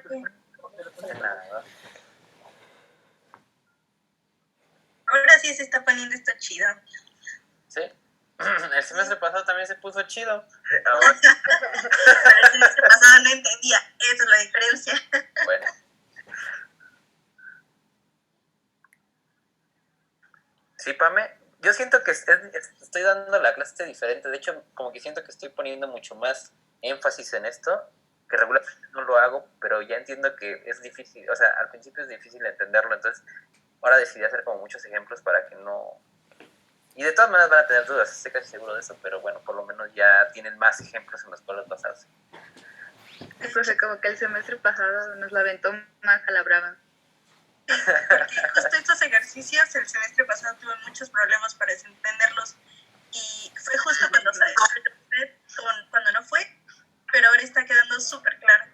De nada. Ahora sí se está poniendo esto chido. ¿Sí? El semestre pasado también se puso chido. Pero el semestre pasado no entendía. Esa es la diferencia. Bueno. Sí, Pame, yo siento que estoy dando la clase diferente. De hecho, como que siento que estoy poniendo mucho más énfasis en esto, que regularmente no lo hago, pero ya entiendo que es difícil, o sea, al principio es difícil entenderlo, entonces ahora decidí hacer como muchos ejemplos para que no... Y de todas maneras van a tener dudas, estoy casi seguro de eso, pero bueno, por lo menos ya tienen más ejemplos en los cuales basarse. Sí, profe, como que el semestre pasado nos la aventó más a la brava. Porque justo estos ejercicios el semestre pasado tuve muchos problemas para entenderlos y fue justo cuando cuando no fue, pero ahora está quedando súper claro.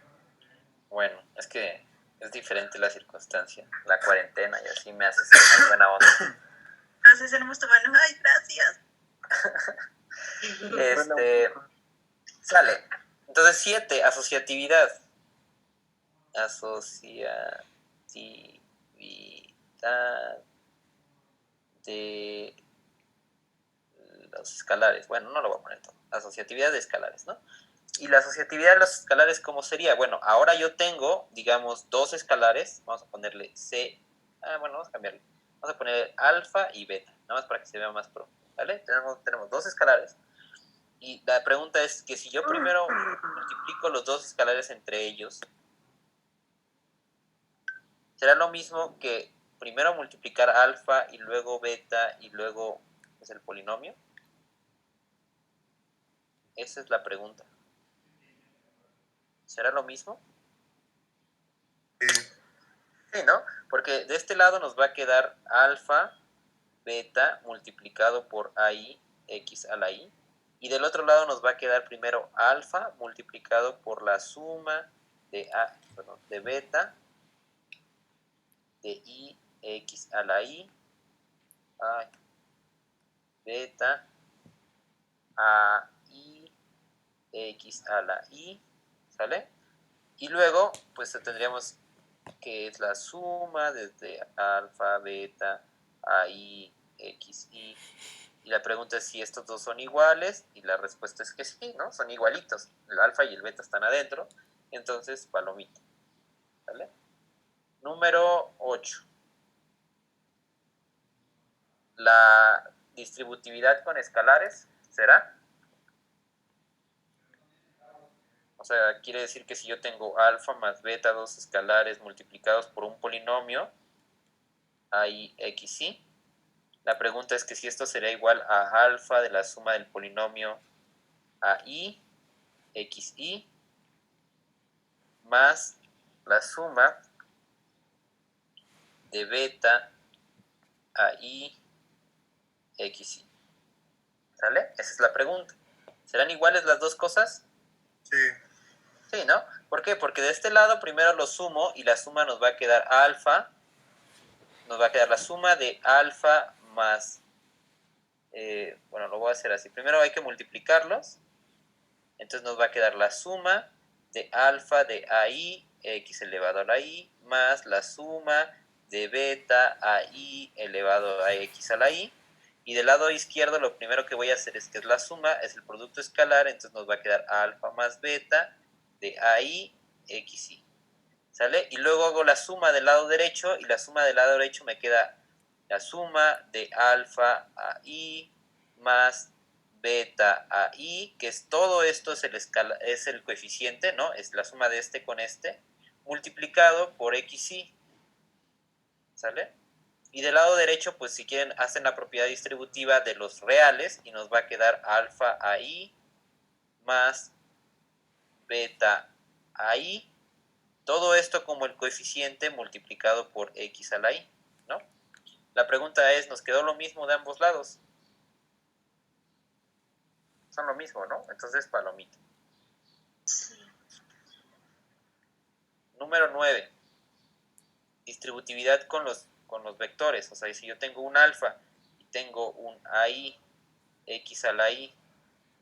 Bueno, es que es diferente la circunstancia, la cuarentena y así me hace ser más buena onda. Entonces éramos tomando, ay, gracias. Sale. Entonces 7, asociatividad. Asociatividad de los escalares. Bueno, no lo voy a poner todo. Asociatividad de escalares, ¿no? Y la asociatividad de los escalares, ¿cómo sería? Bueno, ahora yo tengo, digamos, dos escalares. Vamos a ponerle C. Bueno, vamos a cambiarle. Vamos a poner alfa y beta, nada más para que se vea más pro. ¿Vale? Tenemos dos escalares. Y la pregunta es que si yo primero multiplico los dos escalares entre ellos, ¿será lo mismo que primero multiplicar alfa y luego beta y luego es el polinomio? Esa es la pregunta. ¿Será lo mismo? Sí, ¿no? Porque de este lado nos va a quedar alfa, beta multiplicado por AI, x a la i. Y del otro lado nos va a quedar primero alfa multiplicado por la suma de beta de i x a la i, beta a i x a la i, ¿sale? Y luego, pues tendríamos que es la suma desde alfa, beta, a i, x, y. Y la pregunta es si estos dos son iguales, y la respuesta es que sí, ¿no? Son igualitos. El alfa y el beta están adentro, entonces palomita. ¿Vale? Número 8. La distributividad con escalares, ¿será? O sea, quiere decir que si yo tengo alfa más beta, dos escalares multiplicados por un polinomio, hay x, y. La pregunta es que si esto será igual a alfa de la suma del polinomio a i, x, y, más la suma de beta a i, x, y. ¿Sale? Esa es la pregunta. ¿Serán iguales las dos cosas? Sí. Sí, ¿no? ¿Por qué? Porque de este lado primero lo sumo y la suma nos va a quedar alfa. Nos va a quedar la suma de alfa más... bueno, lo voy a hacer así. Primero hay que multiplicarlos. Entonces nos va a quedar la suma de alfa de AI, x elevado a la i, más la suma de beta a i elevado a x a la i. Y del lado izquierdo lo primero que voy a hacer es que es la suma, es el producto escalar, entonces nos va a quedar alfa más beta de AI, x, y. ¿Sale? Y luego hago la suma del lado derecho, y la suma del lado derecho me queda la suma de alfa a i más beta a i, que es todo esto es el coeficiente, ¿no? Es la suma de este con este, multiplicado por x, y. ¿Sale? Y del lado derecho, pues si quieren, hacen la propiedad distributiva de los reales y nos va a quedar alfa a i más beta a i. Todo esto como el coeficiente multiplicado por x a la i, ¿no? La pregunta es, ¿nos quedó lo mismo de ambos lados? Son lo mismo, ¿no? Entonces, palomita. Sí. Número 9. Distributividad con los vectores. O sea, si yo tengo un alfa y tengo un AI, x a la i,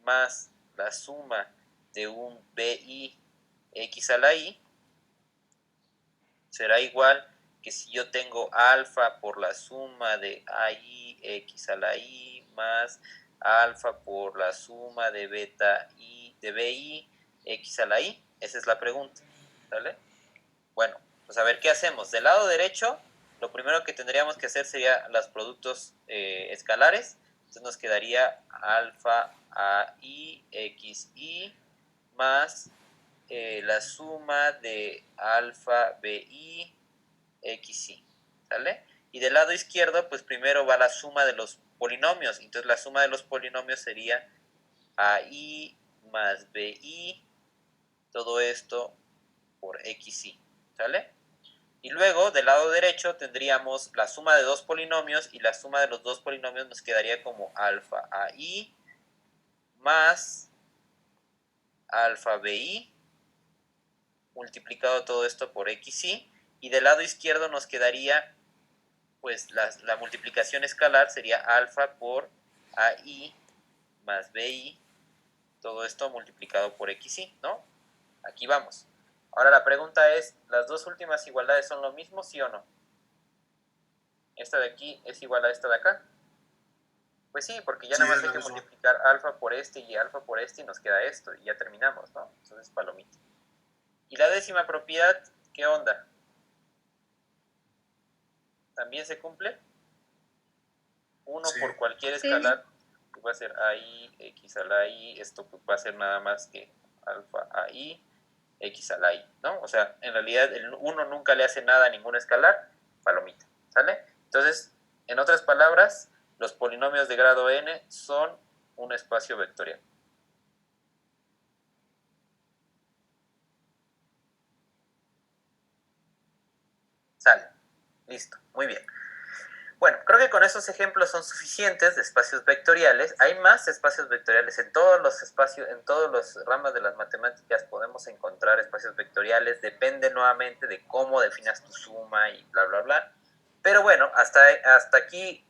más la suma de un BI, x a la i, será igual que si yo tengo alfa por la suma de AI X a la I más alfa por la suma de beta I de BI X a la I. Esa es la pregunta, ¿vale? Bueno, pues a ver, ¿qué hacemos? Del lado derecho, lo primero que tendríamos que hacer sería los productos escalares. Entonces nos quedaría alfa AI XI más la suma de alfa BI XI, ¿sale? Y del lado izquierdo, pues primero va la suma de los polinomios. Entonces la suma de los polinomios sería AI más BI, todo esto por XI, ¿sale? Y luego, del lado derecho, tendríamos la suma de dos polinomios y la suma de los dos polinomios nos quedaría como alfa AI más alfa BI multiplicado todo esto por XI. Y del lado izquierdo nos quedaría, pues, la multiplicación escalar sería alfa por AI más BI, todo esto multiplicado por XI, ¿no? Aquí vamos. Ahora la pregunta es, ¿las dos últimas igualdades son lo mismo, sí o no? ¿Esta de aquí es igual a esta de acá? Pues sí, porque ya Sí, nada más es hay lo que mismo. multiplicar alfa por este y alfa por este y nos queda esto y ya terminamos, ¿no? Entonces palomita. ¿Y la décima propiedad, qué onda? ¿También se cumple? 1 Sí. por cualquier Sí. escalar, pues va a ser AI, X a la I, esto pues va a ser nada más que alfa AI, X a la I, ¿no? O sea, en realidad el 1 nunca le hace nada a ningún escalar, palomita, ¿sale? Entonces, en otras palabras, los polinomios de grado n son un espacio vectorial. Sale, listo, muy bien. Bueno, creo que con esos ejemplos son suficientes de espacios vectoriales. Hay más espacios vectoriales en todos los espacios, en todas las ramas de las matemáticas podemos encontrar espacios vectoriales. Depende nuevamente de cómo definas tu suma y bla, bla, bla. Pero bueno, hasta aquí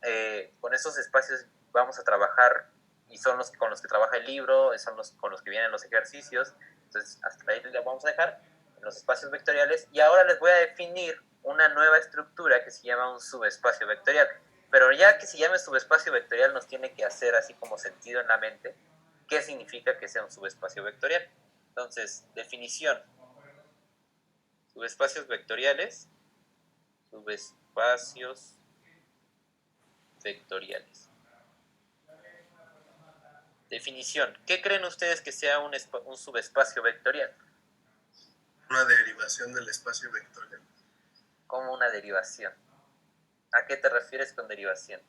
con esos espacios vamos a trabajar y son los con los que trabaja el libro, son los con los que vienen los ejercicios. Entonces, hasta ahí les vamos a dejar en los espacios vectoriales. Y ahora les voy a definir una nueva estructura que se llama un subespacio vectorial. Pero ya que se llame subespacio vectorial nos tiene que hacer así como sentido en la mente qué significa que sea un subespacio vectorial. Entonces, definición. Subespacios vectoriales. Subespacios vectoriales. Definición. ¿Qué creen ustedes que sea un subespacio vectorial? Una derivación del espacio vectorial. Como una derivación. ¿A qué te refieres con derivación?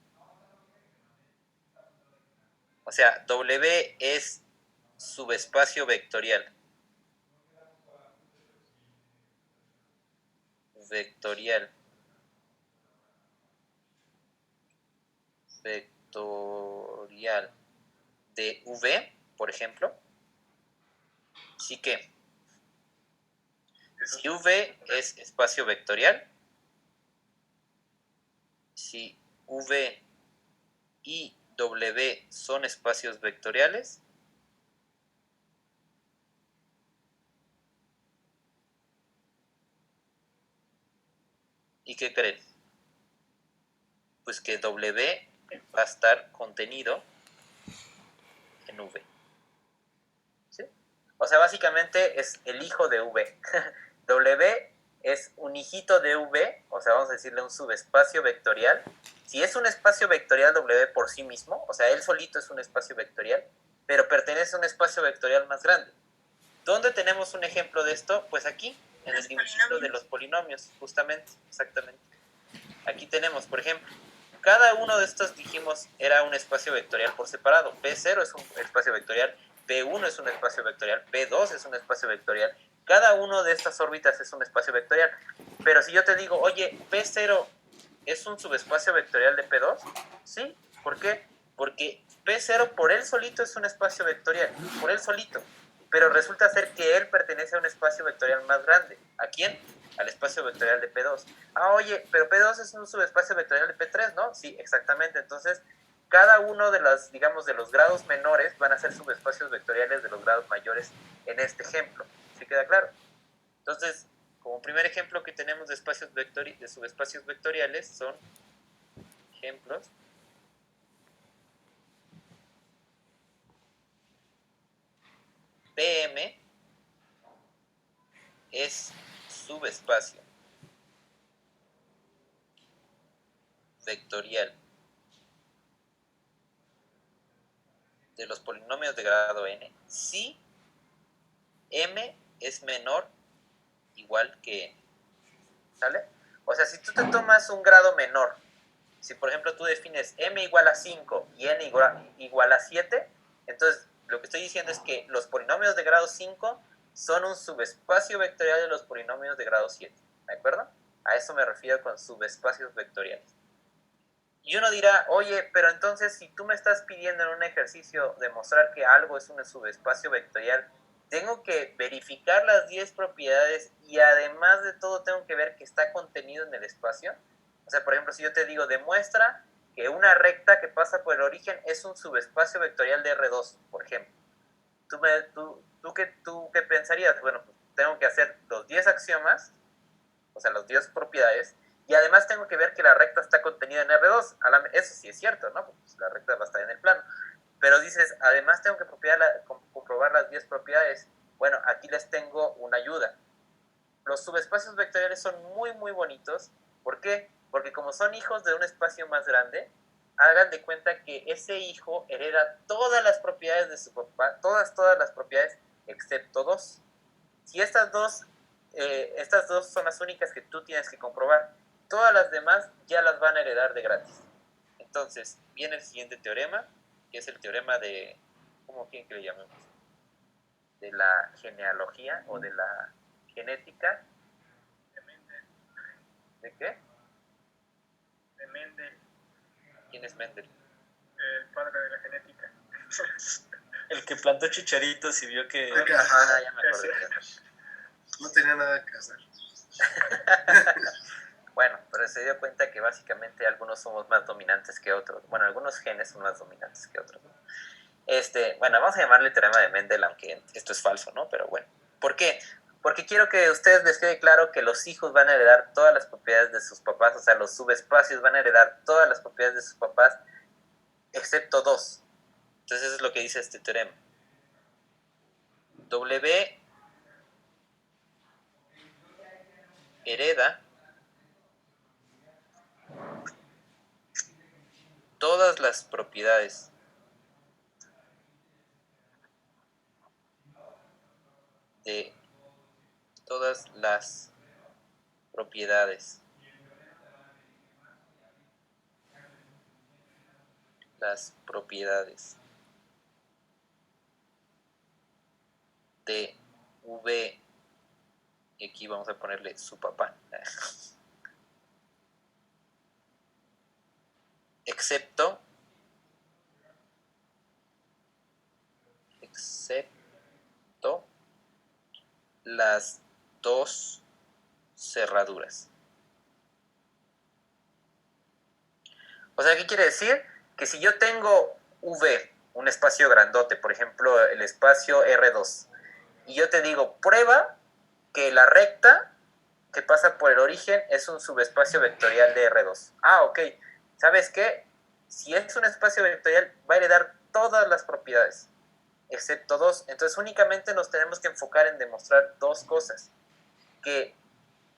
O sea, W es subespacio vectorial. Vectorial. Vectorial de V, por ejemplo. Así que, si V es espacio vectorial, si V y W son espacios vectoriales, ¿y qué creen? Pues que W va a estar contenido en V. ¿Sí? O sea, básicamente es el hijo de V. W es un hijito de V, o sea, vamos a decirle un subespacio vectorial. Si es un espacio vectorial W por sí mismo, o sea, él solito es un espacio vectorial, pero pertenece a un espacio vectorial más grande. ¿Dónde tenemos un ejemplo de esto? Pues aquí, en el dibujito de los polinomios, justamente, exactamente. Aquí tenemos, por ejemplo, cada uno de estos dijimos era un espacio vectorial por separado. P0 es un espacio vectorial, P1 es un espacio vectorial, P2 es un espacio vectorial. Cada uno de estas órbitas es un espacio vectorial. Pero si yo te digo, oye, P0 es un subespacio vectorial de P2, ¿sí? ¿Por qué? Porque P0 por él solito es un espacio vectorial, por él solito. Pero resulta ser que él pertenece a un espacio vectorial más grande. ¿A quién? Al espacio vectorial de P2. Ah, oye, pero P2 es un subespacio vectorial de P3, ¿no? Sí, exactamente. Entonces, cada uno de las, digamos, de los grados menores van a ser subespacios vectoriales de los grados mayores en este ejemplo. ¿Sí queda claro? Entonces, como primer ejemplo que tenemos de subespacios vectoriales son ejemplos. PM es subespacio vectorial de los polinomios de grado n si m es menor igual que n. ¿Sale? O sea, si tú te tomas un grado menor, si por ejemplo tú defines m igual a 5 y n igual a 7, entonces lo que estoy diciendo es que los polinomios de grado 5 son un subespacio vectorial de los polinomios de grado 7. ¿De acuerdo? A eso me refiero con subespacios vectoriales. Y uno dirá, oye, pero entonces si tú me estás pidiendo en un ejercicio demostrar que algo es un subespacio vectorial, tengo que verificar las 10 propiedades y además de todo tengo que ver que está contenido en el espacio. O sea, por ejemplo, si yo te digo, demuestra que una recta que pasa por el origen es un subespacio vectorial de R2, por ejemplo. ¿Tú qué pensarías? Bueno, pues tengo que hacer los 10 axiomas, o sea, las 10 propiedades, y además tengo que ver que la recta está contenida en R2. Eso sí es cierto, ¿no? Pues la recta va a estar en el plano. Pero dices, además tengo que comprobar las 10 propiedades. Bueno, aquí les tengo una ayuda. Los subespacios vectoriales son muy, muy bonitos. ¿Por qué? Porque como son hijos de un espacio más grande, hagan de cuenta que ese hijo hereda todas las propiedades de su papá, todas las propiedades, excepto dos. Si estas dos son las únicas que tú tienes que comprobar, todas las demás ya las van a heredar de gratis. Entonces, viene el siguiente teorema, que es el teorema de, ¿cómo quieren que le llamemos? De la genealogía o de la genética. De Mendel. ¿De qué? De Mendel, ¿Quién es Mendel? el padre de la genética. El que plantó chicharitos y vio que... Ajá. ya me acordé. No tenía nada que hacer. Bueno, pero se dio cuenta que básicamente algunos somos más dominantes que otros. Bueno, algunos genes son más dominantes que otros, ¿no? Bueno, vamos a llamarle teorema de Mendel, aunque esto es falso, ¿no? Pero bueno. ¿Por qué? Porque quiero que a ustedes les quede claro que los hijos van a heredar todas las propiedades de sus papás, o sea, los subespacios van a heredar todas las propiedades de sus papás, excepto dos. Entonces eso es lo que dice este teorema. W hereda todas las propiedades de todas las propiedades de V, y aquí vamos a ponerle su papá, excepto las dos cerraduras. O sea, ¿qué quiere decir? Que si yo tengo V, un espacio grandote, por ejemplo, el espacio R2, y yo te digo, prueba que la recta que pasa por el origen es un subespacio vectorial de R2. Ah, ok. ¿Sabes qué? Si es un espacio vectorial, va a heredar todas las propiedades, excepto dos. Entonces únicamente nos tenemos que enfocar en demostrar dos cosas. Que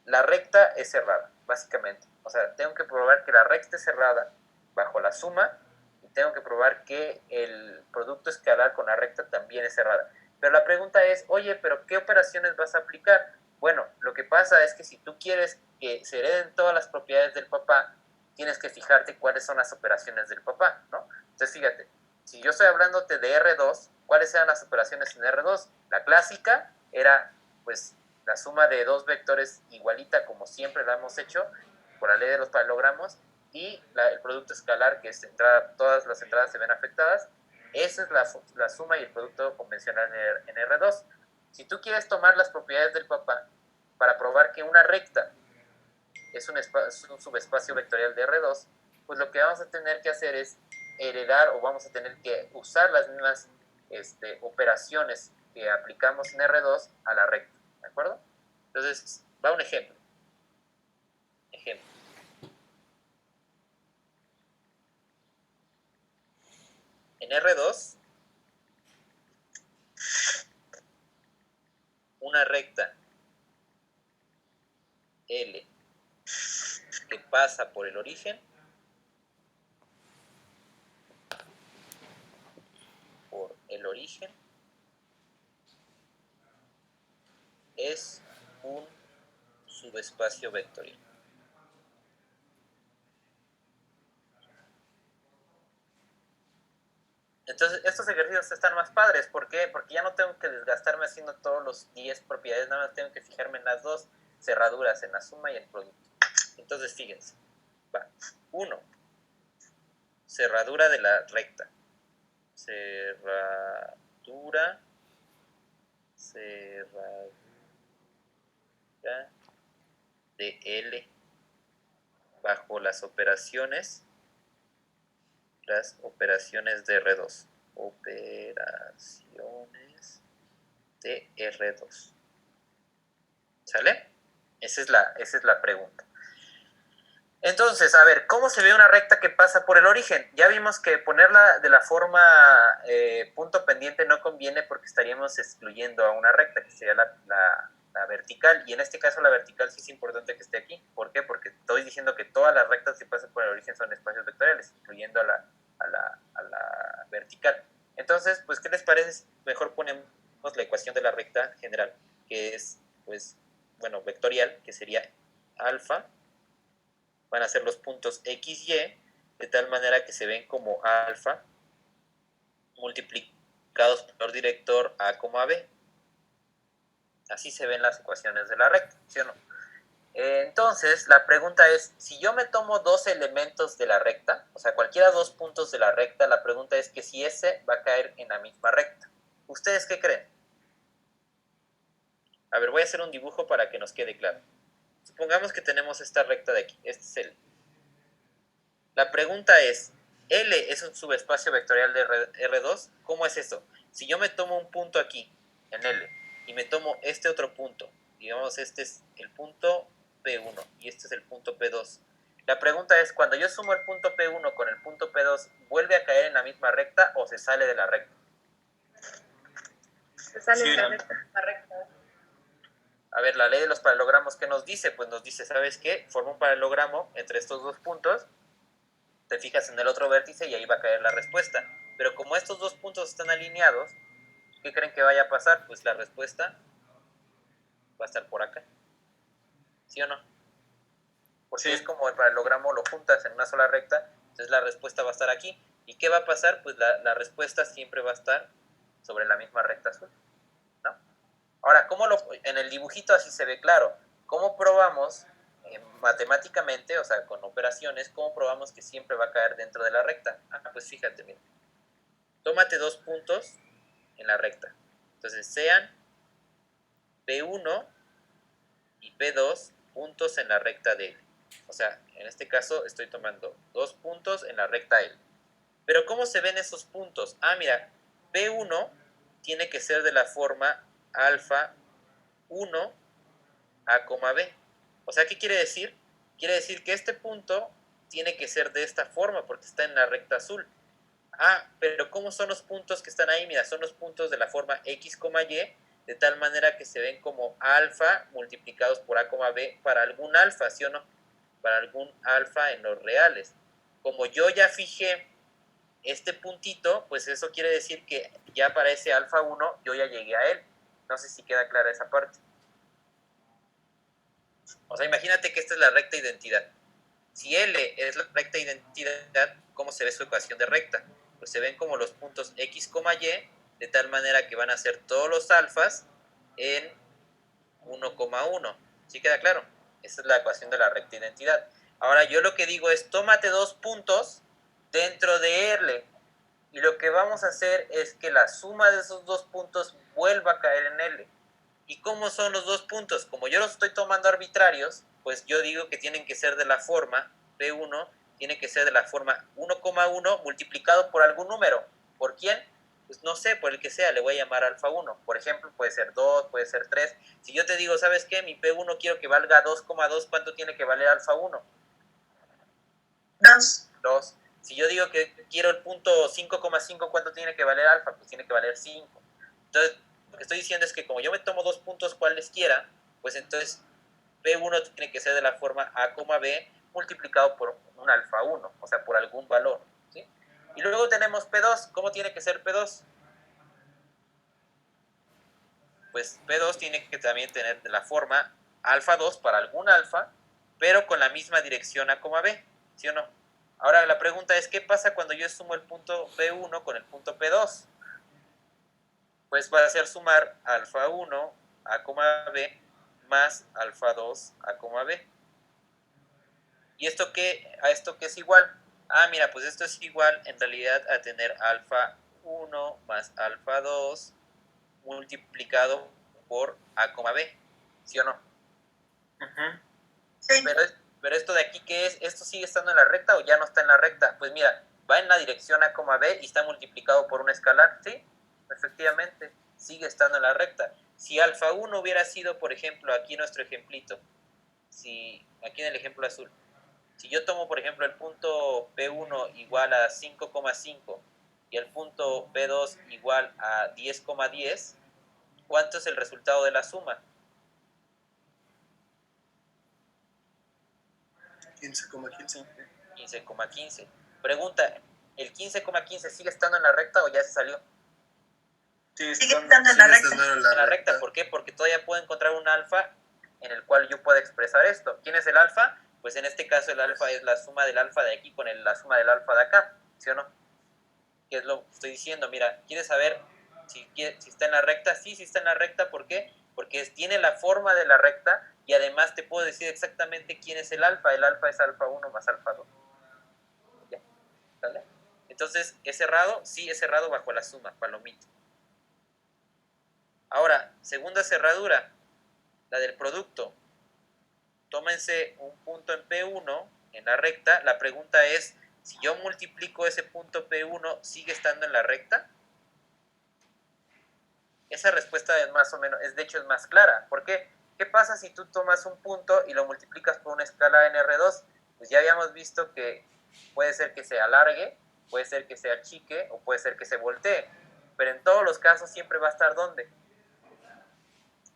la recta es cerrada, básicamente. O sea, tengo que probar que la recta es cerrada bajo la suma y tengo que probar que el producto escalar con la recta también es cerrada. Pero la pregunta es, oye, ¿pero qué operaciones vas a aplicar? Bueno, lo que pasa es que si tú quieres que se hereden todas las propiedades del papá, tienes que fijarte cuáles son las operaciones del papá, ¿no? Entonces, fíjate, si yo estoy hablándote de R2, ¿cuáles eran las operaciones en R2? La clásica era, pues, la suma de dos vectores igualita como siempre la hemos hecho por la ley de los paralelogramos y el producto escalar, que es todas las entradas se ven afectadas. Esa es la suma y el producto convencional en R2. Si tú quieres tomar las propiedades del papá para probar que una recta es un subespacio vectorial de R2, pues lo que vamos a tener que hacer es heredar o vamos a tener que usar las mismas operaciones que aplicamos en R2 a la recta, ¿de acuerdo? Entonces, Va un ejemplo. En R2, una recta L que pasa por el origen es un subespacio vectorial. Entonces, estos ejercicios están más padres. ¿Por qué? Porque ya no tengo que desgastarme haciendo todos los 10 propiedades, nada más tengo que fijarme en las dos cerraduras, en la suma y el producto. Entonces, fíjense. Va. 1. Cerradura de la recta. Cerradura de L bajo las operaciones de R2. Operaciones de R2. ¿Sale? Esa es la pregunta. Entonces, a ver, ¿cómo se ve una recta que pasa por el origen? Ya vimos que ponerla de la forma punto pendiente no conviene porque estaríamos excluyendo a una recta, que sería la vertical, y en este caso la vertical sí es importante que esté aquí. ¿Por qué? Porque estoy diciendo que todas las rectas que pasan por el origen son espacios vectoriales, incluyendo a la vertical. Entonces, pues, ¿qué les parece? Mejor ponemos la ecuación de la recta general, que es, pues, bueno, vectorial, que sería alfa, van a ser los puntos X, Y, de tal manera que se ven como alfa multiplicados por director A, B. Así se ven las ecuaciones de la recta, ¿sí o no? Entonces, la pregunta es, si yo me tomo dos elementos de la recta, o sea, cualquiera dos puntos de la recta, la pregunta es que si ese va a caer en la misma recta. ¿Ustedes qué creen? A ver, voy a hacer un dibujo para que nos quede claro. Supongamos que tenemos esta recta de aquí, este es L. La pregunta es, L es un subespacio vectorial de R2, ¿cómo es eso? Si yo me tomo un punto aquí, en L, y me tomo este otro punto, digamos este es el punto P1 y este es el punto P2. La pregunta es, cuando yo sumo el punto P1 con el punto P2, ¿vuelve a caer en la misma recta o se sale de la recta? Se sale Sí, de la recta. A ver, la ley de los paralelogramos, ¿qué nos dice? Pues nos dice, ¿sabes qué? Forma un paralelogramo entre estos dos puntos, te fijas en el otro vértice y ahí va a caer la respuesta. Pero como estos dos puntos están alineados, ¿qué creen que vaya a pasar? Pues la respuesta va a estar por acá. ¿Sí o no? Porque Sí. es como el paralelogramo lo juntas en una sola recta, entonces la respuesta va a estar aquí. ¿Y qué va a pasar? Pues la respuesta siempre va a estar sobre la misma recta azul, ¿no? Ahora, en el dibujito así se ve claro. ¿Cómo probamos matemáticamente, o sea, con operaciones, cómo probamos que siempre va a caer dentro de la recta? Pues fíjate, mira. Tómate dos puntos en la recta. Entonces, sean P1 y P2 puntos en la recta de L. O sea, en este caso estoy tomando dos puntos en la recta L. Pero ¿cómo se ven esos puntos? Mira, P1 tiene que ser de la forma alfa 1 A, B. O sea, ¿qué quiere decir? Quiere decir que este punto tiene que ser de esta forma porque está en la recta azul. Pero ¿cómo son los puntos que están ahí? Mira, son los puntos de la forma X, Y, de tal manera que se ven como alfa multiplicados por A, B para algún alfa, ¿sí o no? Para algún alfa en los reales. Como yo ya fijé este puntito, pues eso quiere decir que ya para ese alfa 1 yo ya llegué a él. No sé si queda clara esa parte. O sea, imagínate que esta es la recta identidad. Si L es la recta identidad, ¿cómo se ve su ecuación de recta? Pues se ven como los puntos X, Y, de tal manera que van a ser todos los alfas en 1,1. ¿Sí queda claro? Esa es la ecuación de la recta identidad. Ahora yo lo que digo es, tómate dos puntos dentro de L. Y lo que vamos a hacer es que la suma de esos dos puntos vuelva a caer en L. ¿Y cómo son los dos puntos? Como yo los estoy tomando arbitrarios, pues yo digo que tienen que ser de la forma P1, tiene que ser de la forma 1,1 multiplicado por algún número. ¿Por quién? pues no sé, por el que sea, le voy a llamar alfa 1. Por ejemplo, puede ser 2, puede ser 3. Si yo te digo, ¿sabes qué? Mi P1 quiero que valga 2,2, ¿cuánto tiene que valer alfa 1? 2. 2. Si yo digo que quiero el punto 5,5, ¿cuánto tiene que valer alfa? Pues tiene que valer 5. Entonces, lo que estoy diciendo es que como yo me tomo dos puntos cualesquiera, pues entonces P1 tiene que ser de la forma A, B multiplicado por un alfa 1, o sea, por algún valor, ¿sí? Y luego tenemos P2. ¿Cómo tiene que ser P2? Pues P2 tiene que también tener de la forma alfa 2 para algún alfa, pero con la misma dirección A, B, ¿sí o no? Ahora la pregunta es, ¿qué pasa cuando yo sumo el punto P1 con el punto P2? Pues va a ser sumar alfa 1 A, B más alfa 2 A, B. ¿Y esto qué? ¿A esto qué es igual? Ah, mira, pues esto es igual en realidad a tener alfa 1 más alfa 2 multiplicado por A, B, ¿sí o no? Sí. Pero esto de aquí, ¿qué es? ¿Esto sigue estando en la recta o ya no está en la recta? Pues mira, va en la dirección A, B y está multiplicado por un escalar, ¿sí? Efectivamente, sigue estando en la recta. Si alfa 1 hubiera sido, por ejemplo, aquí nuestro ejemplito, aquí en el ejemplo azul, si yo tomo, por ejemplo, el punto P1 igual a 5,5 y el punto P2 igual a 10,10, ¿cuánto es el resultado de la suma? 15,15. 15,15. Pregunta, ¿el 15,15 sigue estando en la recta o ya se salió? Sigue estando en la recta. En la recta, ¿por qué? Porque todavía puedo encontrar un alfa en el cual yo pueda expresar esto. ¿Quién es el alfa? Pues en este caso el alfa es la suma del alfa de aquí con la suma del alfa de acá, ¿sí o no? ¿Qué es lo que estoy diciendo? Mira, ¿quieres saber si está en la recta? Sí está en la recta, ¿por qué? Porque tiene la forma de la recta y además te puedo decir exactamente quién es el alfa. El alfa es alfa 1 más alfa 2. ¿Ya? ¿Sale? Entonces, ¿es cerrado? Sí, es cerrado bajo la suma, palomito. Ahora, segunda cerradura, la del producto. Tómense un punto en P1 en la recta. La pregunta es, si yo multiplico ese punto P1, ¿sigue estando en la recta? Esa respuesta es más o menos, de hecho es más clara. ¿Por qué? ¿Qué pasa si tú tomas un punto y lo multiplicas por una escala en R2? Pues ya habíamos visto que puede ser que se alargue, puede ser que se achique o puede ser que se voltee. Pero en todos los casos siempre va a estar ¿dónde?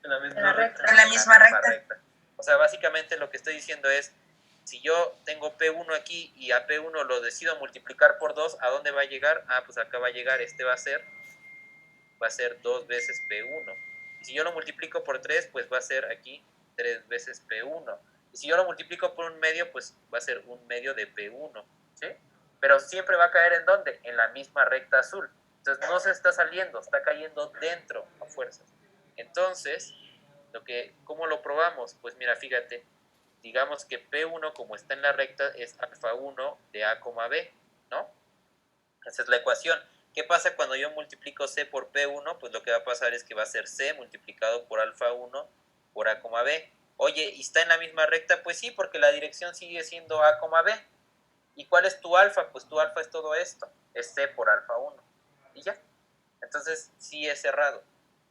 En la misma recta. En la misma recta. O sea, básicamente lo que estoy diciendo es, si yo tengo P1 aquí y a P1 lo decido multiplicar por 2, ¿a dónde va a llegar? Ah, pues acá va a llegar, va a ser 2 veces P1. Y si yo lo multiplico por 3, pues va a ser aquí 3 veces P1. Y si yo lo multiplico por un medio, pues va a ser un medio de P1. ¿Sí? Pero siempre va a caer ¿en dónde? En la misma recta azul. Entonces no se está saliendo, está cayendo dentro a fuerzas. Entonces, ¿cómo lo probamos? Pues mira, fíjate, digamos que P1 como está en la recta es alfa 1 de A, B, ¿no? Esa es la ecuación. ¿Qué pasa cuando yo multiplico C por P1? Pues lo que va a pasar es que va a ser C multiplicado por alfa 1 por A, B. Oye, ¿y está en la misma recta? Pues sí, porque la dirección sigue siendo A, B. ¿Y cuál es tu alfa? Pues tu alfa es todo esto, es C por alfa 1. Y ya. Entonces sí es cerrado.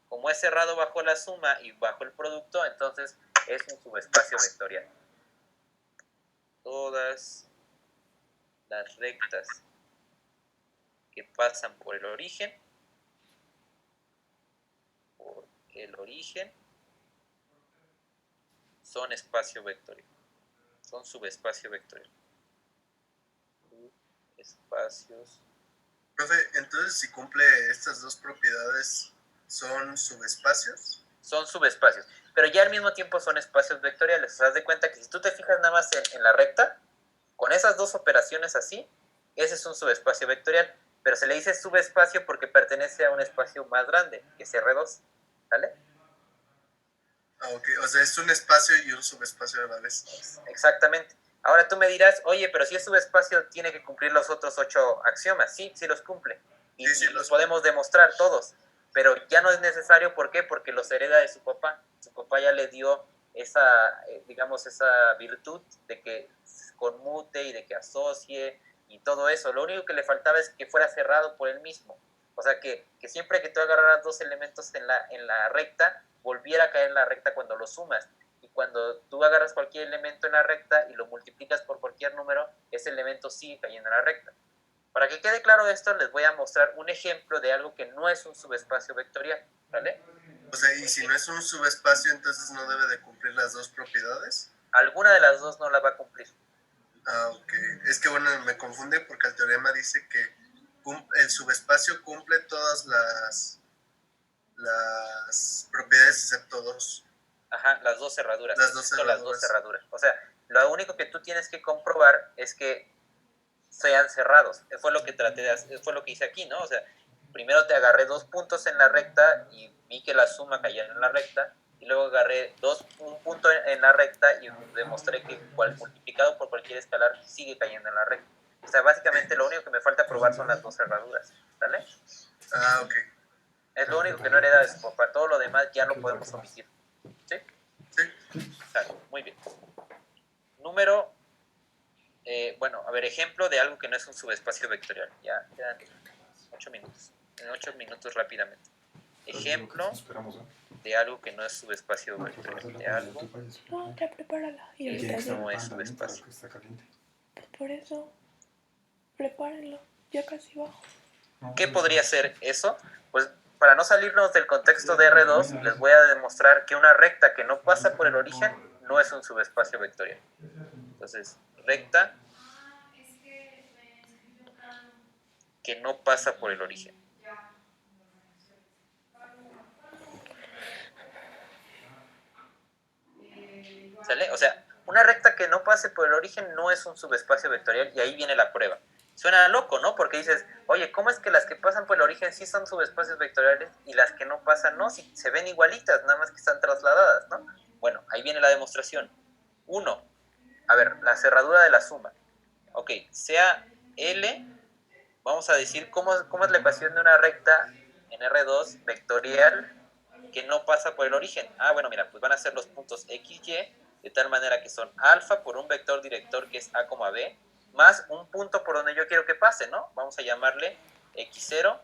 Como es cerrado bajo la suma y bajo el producto, entonces es un subespacio vectorial. Todas las rectas que pasan por el origen son espacio vectorial. Son subespacio vectorial. Espacios. Profe, entonces si cumple estas dos propiedades, ¿son subespacios? Son subespacios, pero ya al mismo tiempo son espacios vectoriales. O sea, haz de cuenta que si tú te fijas nada más en la recta, con esas dos operaciones así, ese es un subespacio vectorial, pero se le dice subespacio porque pertenece a un espacio más grande, que es R2, ¿vale? Ah, ok, o sea, es un espacio y un subespacio a la vez. Exactamente. Ahora tú me dirás, oye, pero si es subespacio, tiene que cumplir los otros 8 axiomas. Sí, sí los cumple. Y Sí, los podemos demostrar todos. Pero ya no es necesario, ¿por qué? Porque los hereda de su papá. Su papá ya le dio esa, digamos, esa virtud de que conmute y de que asocie y todo eso. Lo único que le faltaba es que fuera cerrado por él mismo. O sea, que siempre que tú agarraras dos elementos en la recta, volviera a caer en la recta cuando lo sumas. Y cuando tú agarras cualquier elemento en la recta y lo multiplicas por cualquier número, ese elemento sigue cayendo en la recta. Para que quede claro esto, les voy a mostrar un ejemplo de algo que no es un subespacio vectorial, ¿vale? O sea, y si no es un subespacio, entonces no debe de cumplir las dos propiedades. Alguna de las dos no la va a cumplir. Ah, ok. Es que bueno, me confunde porque el teorema dice que el subespacio cumple todas las propiedades excepto dos. Ajá, las dos cerraduras. Las dos cerraduras. Las dos cerraduras. O sea, lo único que tú tienes que comprobar es que sean cerrados. Fue lo que fue lo que hice aquí, ¿no? O sea, primero te agarré 2 puntos en la recta y vi que la suma caía en la recta, y luego agarré un punto en la recta y demostré que multiplicado por cualquier escalar sigue cayendo en la recta. O sea, básicamente lo único que me falta probar son las dos cerraduras, ¿vale? Ah, ok. Es lo único que no hereda de su papá. Todo lo demás ya lo podemos omitir. ¿Sí? Sí. Claro, muy bien. Número, bueno, a ver, ejemplo de algo que no es un subespacio vectorial. Ya quedan 8 minutos. En 8 minutos rápidamente. Ejemplo de algo que no es subespacio vectorial. De algo No, ya prepárala. Y ahorita que sí. no es subespacio. Pues por eso, prepárenlo. Ya casi bajo. ¿Qué podría ser eso? Pues para no salirnos del contexto de R2, les voy a demostrar que una recta que no pasa por el origen no es un subespacio vectorial. Entonces, recta que no pasa por el origen. ¿Sale? O sea, una recta que no pase por el origen no es un subespacio vectorial, y ahí viene la prueba. Suena loco, ¿no? Porque dices, oye, ¿cómo es que las que pasan por el origen sí son subespacios vectoriales y las que no pasan no? Si se ven igualitas, nada más que están trasladadas, ¿no? Bueno, ahí viene la demostración. 1. A ver, la cerradura de la suma. Ok, sea L, vamos a decir cómo es la ecuación de una recta en R2 vectorial que no pasa por el origen. Ah, bueno, mira, pues van a ser los puntos X, Y, de tal manera que son alfa por un vector director que es A, B, más un punto por donde yo quiero que pase, ¿no? Vamos a llamarle X0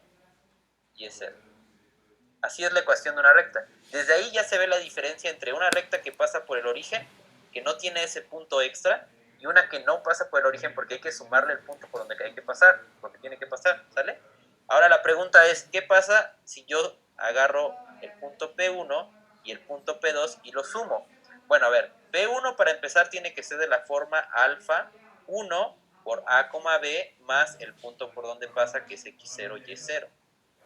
y Y0. Así es la ecuación de una recta. Desde ahí ya se ve la diferencia entre una recta que pasa por el origen, que no tiene ese punto extra, y una que no pasa por el origen porque hay que sumarle el punto por donde hay que pasar, porque tiene que pasar, ¿sale? Ahora la pregunta es, ¿qué pasa si yo agarro el punto P1 y el punto P2 y lo sumo? Bueno, a ver, P1 para empezar tiene que ser de la forma alfa 1 por A, B más el punto por donde pasa, que es X0, Y0,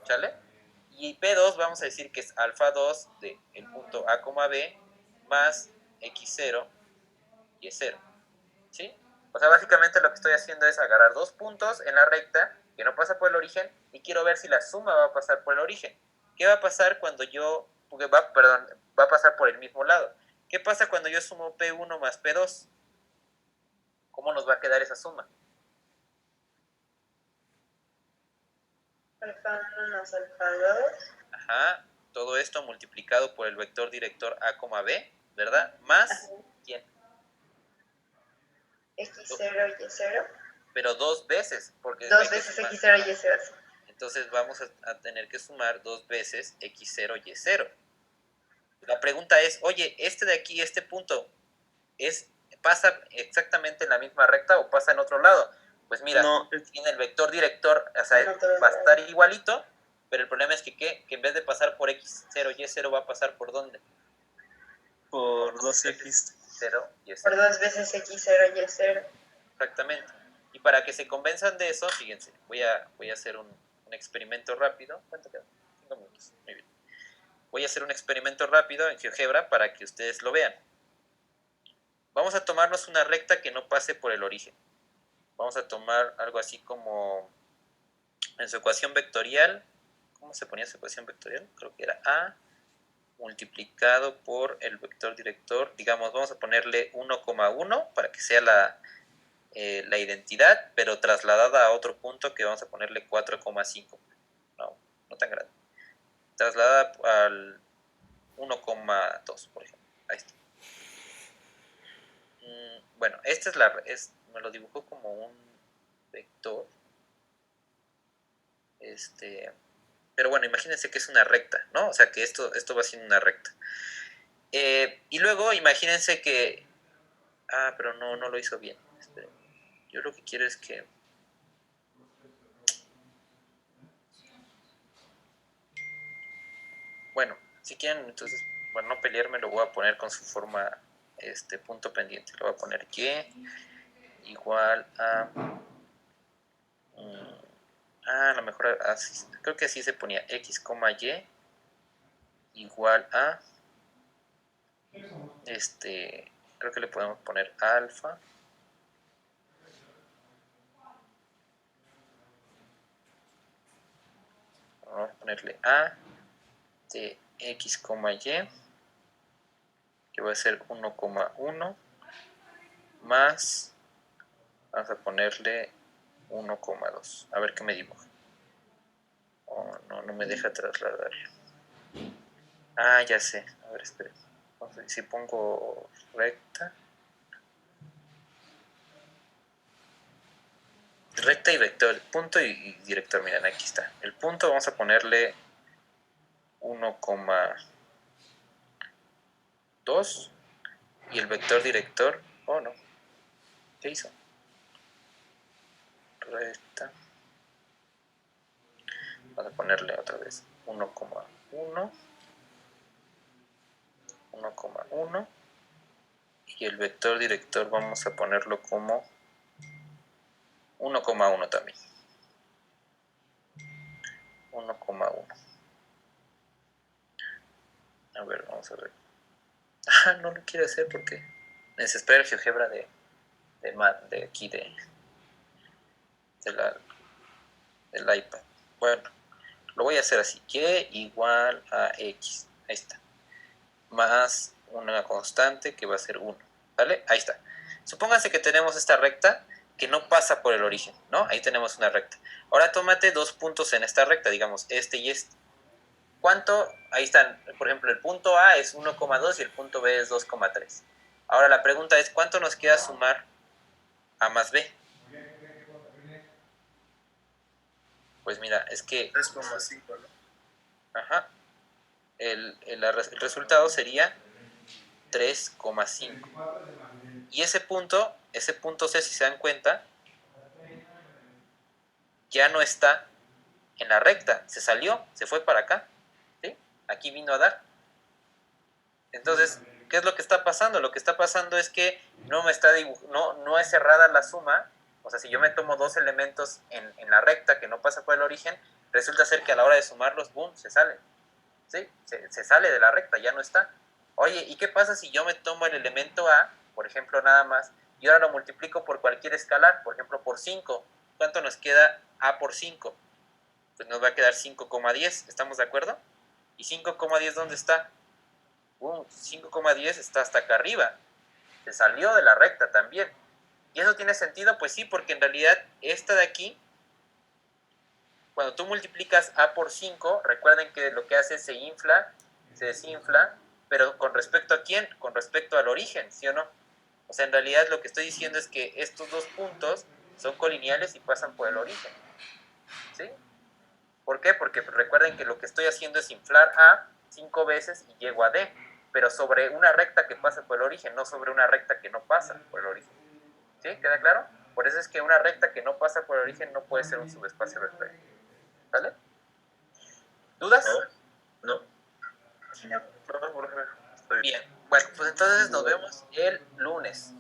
¿sale? Y P2 vamos a decir que es alfa 2 de el punto A, B más X0 y Y0, ¿sí? O sea, básicamente lo que estoy haciendo es agarrar dos puntos en la recta que no pasa por el origen y quiero ver si la suma va a pasar por el origen. ¿Qué va a pasar cuando yo, va a pasar por el mismo lado? ¿Qué pasa cuando yo sumo P1 más P2? ¿Cómo nos va a quedar esa suma? Alfa 1 más alfa 2. Ajá, todo esto multiplicado por el vector director A, B, ¿verdad? Más, ¿quién? X0 y Y0. Pero dos veces, porque Dos veces X0 y Y0. entonces vamos a tener que sumar dos veces X0 y Y0. La pregunta es, oye, este de aquí, este punto, ¿pasa exactamente en la misma recta o pasa en otro lado? Pues mira, No, tiene el vector director, o sea, va a estar igualito, pero el problema es que en vez de pasar por X0 y Y0 va a pasar por ¿dónde? por 2X. 0 y Por Y0. dos veces X0 y Y0. Exactamente. Y para que se convenzan de eso, fíjense, voy a hacer un experimento rápido. ¿Cuánto queda? 5 minutos. Muy bien. Voy a hacer un experimento rápido en GeoGebra para que ustedes lo vean. Vamos a tomarnos una recta que no pase por el origen. Vamos a tomar algo así como en su ecuación vectorial. ¿Cómo se ponía su ecuación vectorial? Creo que era A multiplicado por el vector director. Digamos, vamos a ponerle 1,1 para que sea la identidad, pero trasladada a otro punto que vamos a ponerle 4,5. No tan grande. Trasladada al 1,2, por ejemplo. Ahí está. Bueno, esta me lo dibujó como un vector. Pero bueno, imagínense que es una recta, ¿no? O sea, que esto va siendo una recta. Y luego imagínense que... Ah, pero no lo hizo bien. Esperen. Yo lo que quiero es que... Bueno, si quieren, entonces, para no pelearme, lo voy a poner con su forma, punto pendiente. Lo voy a poner y igual a... a lo mejor así, creo que así se ponía x, y igual a... creo que le podemos poner alfa. Vamos a ponerle a de x, y, que va a ser 1,1 más, vamos a ponerle 1,2. A ver qué me dibuja. Oh, no me deja trasladarlo. Ah, ya sé. A ver, espera. Entonces, si pongo recta. Recta y vector. Punto y director. Miren, aquí está. El punto vamos a ponerle 1,2. Y el vector director. Oh, no. ¿Qué hizo? Recta. Vamos a ponerle otra vez 1,1. 1,1. Y el vector director vamos a ponerlo como 1,1 también. 1,1. A ver, vamos a ver. Ah, no lo quiero hacer porque necesito el GeoGebra de aquí, del iPad. Bueno, lo voy a hacer así. Y igual a x. Ahí está. Más una constante que va a ser 1. ¿Vale? Ahí está. Supóngase que tenemos esta recta que no pasa por el origen, ¿no? Ahí tenemos una recta. Ahora tómate dos puntos en esta recta, digamos, este y este. ¿Cuánto? Ahí están, por ejemplo, el punto A es 1,2 y el punto B es 2,3. Ahora la pregunta es, ¿cuánto nos queda sumar A más B? Pues mira, es que... 3,5, ¿no? Ajá. El resultado sería 3,5. Y ese punto C, si se dan cuenta, ya no está en la recta. Se salió, se fue para acá. ¿Sí? Aquí vino a dar. Entonces, ¿qué es lo que está pasando? Lo que está pasando es que no es cerrada la suma. O sea, si yo me tomo dos elementos en la recta que no pasa por el origen, resulta ser que a la hora de sumarlos, ¡boom!, se sale. ¿Sí? Se sale de la recta, ya no está. Oye, ¿y qué pasa si yo me tomo el elemento A, por ejemplo, nada más, y ahora lo multiplico por cualquier escalar, por ejemplo, por 5? ¿Cuánto nos queda A por 5? Pues nos va a quedar 5,10, ¿estamos de acuerdo? ¿Y 5,10 dónde está? 5,10 está hasta acá arriba. Se salió de la recta también. ¿Y eso tiene sentido? Pues sí, porque en realidad esta de aquí, cuando tú multiplicas A por 5, recuerden que lo que hace se infla, se desinfla, pero ¿con respecto a quién? Con respecto al origen, ¿sí o no? O sea, en realidad lo que estoy diciendo es que estos dos puntos son colineales y pasan por el origen. ¿Sí? ¿Por qué? Porque recuerden que lo que estoy haciendo es inflar A 5 veces y llego a D, pero sobre una recta que pasa por el origen, no sobre una recta que no pasa por el origen. ¿Sí? ¿Queda claro? Por eso es que una recta que no pasa por el origen no puede ser un subespacio vectorial. ¿Vale? ¿Dudas? No. Bien. Bueno, pues entonces nos vemos el lunes.